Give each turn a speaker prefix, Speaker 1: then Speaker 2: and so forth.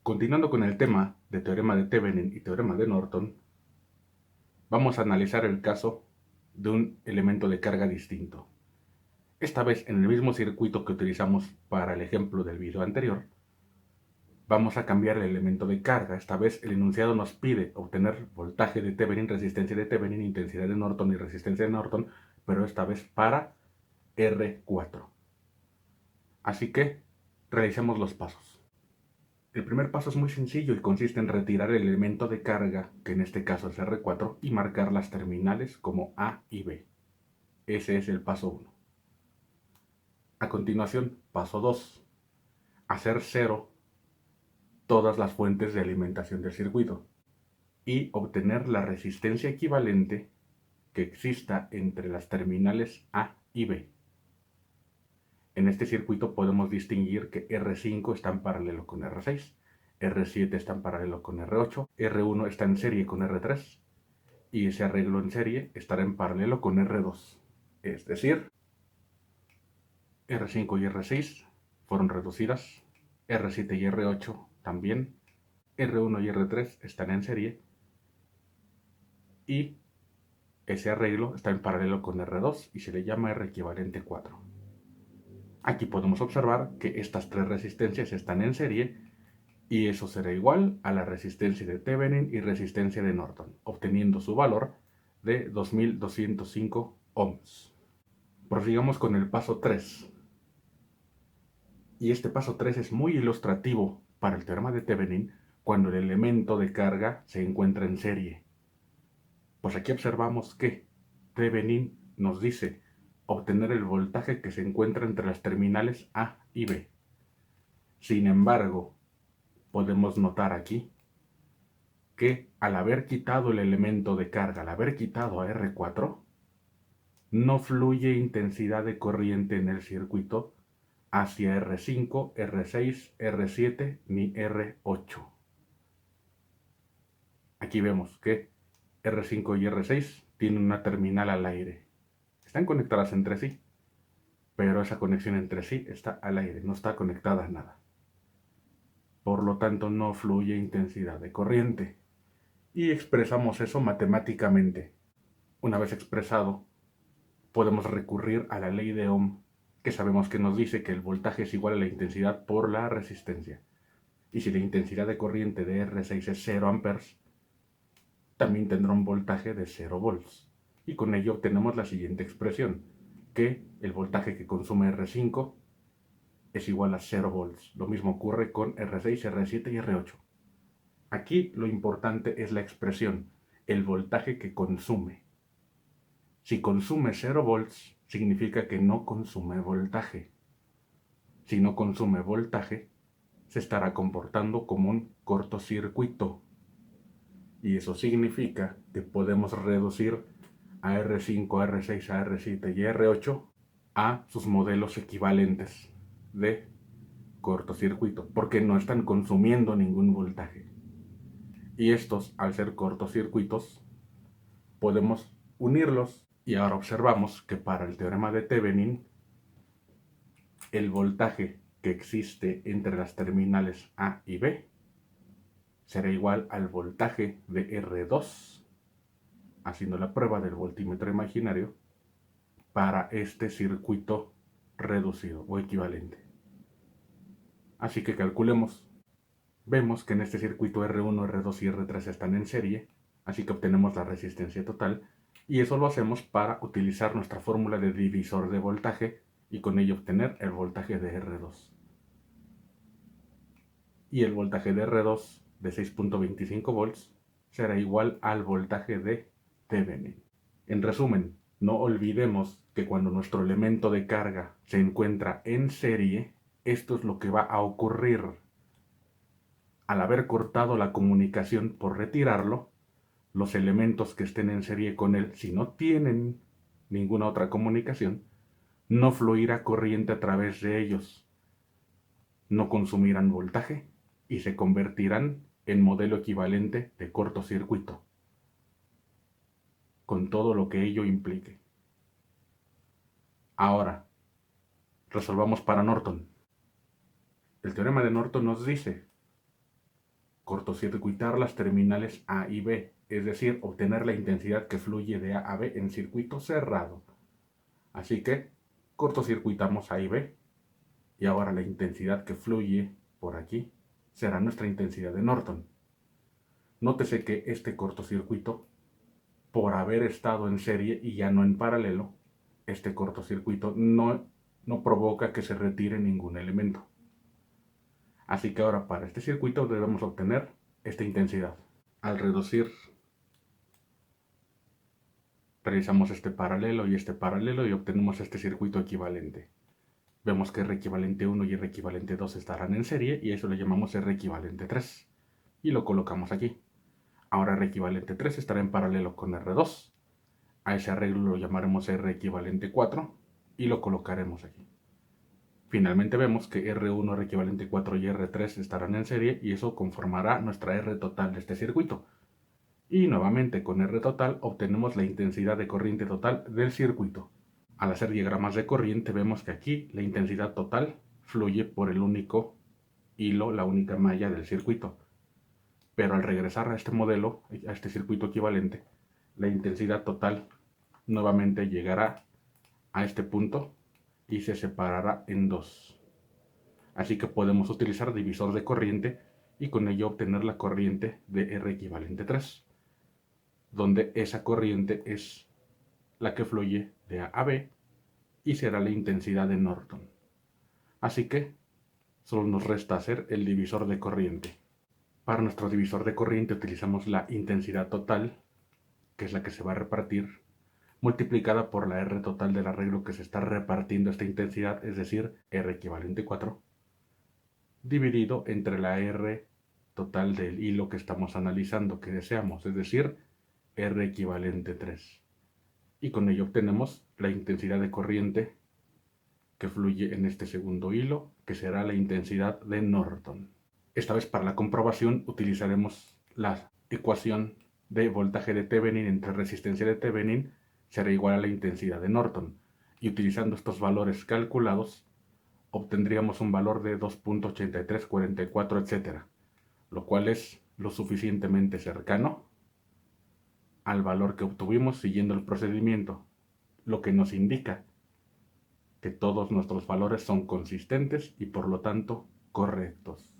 Speaker 1: Continuando con el tema de teorema de Thevenin y teorema de Norton, vamos a analizar el caso de un elemento de carga distinto. Esta vez en el mismo circuito que utilizamos para el ejemplo del video anterior, vamos a cambiar el elemento de carga. Esta vez el enunciado nos pide obtener voltaje de Thevenin, resistencia de Thevenin, intensidad de Norton y resistencia de Norton, pero esta vez para R4. Así que realicemos los pasos. El primer paso es muy sencillo y consiste en retirar el elemento de carga, que en este caso es R4, y marcar las terminales como A y B. Ese es el paso 1. A continuación, paso 2. Hacer cero todas las fuentes de alimentación del circuito y obtener la resistencia equivalente que exista entre las terminales A y B. En este circuito podemos distinguir que R5 está en paralelo con R6, R7 está en paralelo con R8, R1 está en serie con R3 y ese arreglo en serie estará en paralelo con R2. Es decir, R5 y R6 fueron reducidas, R7 y R8 también, R1 y R3 están en serie y ese arreglo está en paralelo con R2 y se le llama R equivalente 4. Aquí podemos observar que estas tres resistencias están en serie y eso será igual a la resistencia de Thevenin y resistencia de Norton, obteniendo su valor de 2205 ohms. Prosigamos con el paso 3. Y este paso 3 es muy ilustrativo para el teorema de Thevenin cuando el elemento de carga se encuentra en serie. Pues aquí observamos que Thevenin nos dice obtener el voltaje que se encuentra entre las terminales A y B. Sin embargo, podemos notar aquí que al haber quitado el elemento de carga, al haber quitado a R4, no fluye intensidad de corriente en el circuito hacia R5, R6, R7 ni R8. Aquí vemos que R5 y R6 tienen una terminal al aire. Están conectadas entre sí, pero esa conexión entre sí está al aire, no está conectada a nada. Por lo tanto, no fluye intensidad de corriente. Y expresamos eso matemáticamente. Una vez expresado, podemos recurrir a la ley de Ohm, que sabemos que nos dice que el voltaje es igual a la intensidad por la resistencia. Y si la intensidad de corriente de R6 es 0 amperes, también tendrá un voltaje de 0 volts. Y con ello obtenemos la siguiente expresión, que el voltaje que consume R5 es igual a 0 volts. Lo mismo ocurre con R6, R7 y R8. Aquí lo importante es la expresión, el voltaje que consume. Si consume 0 volts, significa que no consume voltaje. Si no consume voltaje, se estará comportando como un cortocircuito. Y eso significa que podemos reducir a R5, a R6, a R7 y a R8 a sus modelos equivalentes de cortocircuito, porque no están consumiendo ningún voltaje. Y estos, al ser cortocircuitos, podemos unirlos y ahora observamos que para el teorema de Thevenin, el voltaje que existe entre las terminales A y B será igual al voltaje de R2, haciendo la prueba del voltímetro imaginario para este circuito reducido o equivalente. Así que calculemos. Vemos que en este circuito R1, R2 y R3 están en serie, así que obtenemos la resistencia total, y eso lo hacemos para utilizar nuestra fórmula de divisor de voltaje y con ello obtener el voltaje de R2. Y el voltaje de R2 de 6.25 volts será igual al voltaje de Thevenin. En resumen, no olvidemos que cuando nuestro elemento de carga se encuentra en serie, esto es lo que va a ocurrir. Al haber cortado la comunicación por retirarlo, los elementos que estén en serie con él, si no tienen ninguna otra comunicación, no fluirá corriente a través de ellos, no consumirán voltaje y se convertirán en modelo equivalente de cortocircuito, con todo lo que ello implique. Ahora, resolvamos para Norton. El teorema de Norton nos dice cortocircuitar las terminales A y B, es decir, obtener la intensidad que fluye de A a B en circuito cerrado. Así que cortocircuitamos A y B, y ahora la intensidad que fluye por aquí será nuestra intensidad de Norton. Nótese que este cortocircuito, por haber estado en serie y ya no en paralelo, este cortocircuito no provoca que se retire ningún elemento. Así que ahora para este circuito debemos obtener esta intensidad. Al reducir, realizamos este paralelo y obtenemos este circuito equivalente. Vemos que R equivalente 1 y R equivalente 2 estarán en serie y eso le llamamos R equivalente 3. Y lo colocamos aquí. Ahora R equivalente 3 estará en paralelo con R2. A ese arreglo lo llamaremos R equivalente 4 y lo colocaremos aquí. Finalmente vemos que R1, R equivalente 4 y R3 estarán en serie y eso conformará nuestra R total de este circuito. Y nuevamente con R total obtenemos la intensidad de corriente total del circuito. Al hacer diagramas de corriente vemos que aquí la intensidad total fluye por el único hilo, la única malla del circuito. Pero al regresar a este modelo, a este circuito equivalente, la intensidad total nuevamente llegará a este punto y se separará en dos. Así que podemos utilizar divisor de corriente y con ello obtener la corriente de R equivalente 3, donde esa corriente es la que fluye de A a B y será la intensidad de Norton. Así que solo nos resta hacer el divisor de corriente. Para nuestro divisor de corriente utilizamos la intensidad total, que es la que se va a repartir, multiplicada por la R total del arreglo que se está repartiendo esta intensidad, es decir, R equivalente 4, dividido entre la R total del hilo que estamos analizando, que deseamos, es decir, R equivalente 3. Y con ello obtenemos la intensidad de corriente que fluye en este segundo hilo, que será la intensidad de Norton. Esta vez para la comprobación utilizaremos la ecuación de voltaje de Thevenin entre resistencia de Thevenin será igual a la intensidad de Norton. Y utilizando estos valores calculados, obtendríamos un valor de 2.8344, etc. Lo cual es lo suficientemente cercano al valor que obtuvimos siguiendo el procedimiento, lo que nos indica que todos nuestros valores son consistentes y por lo tanto correctos.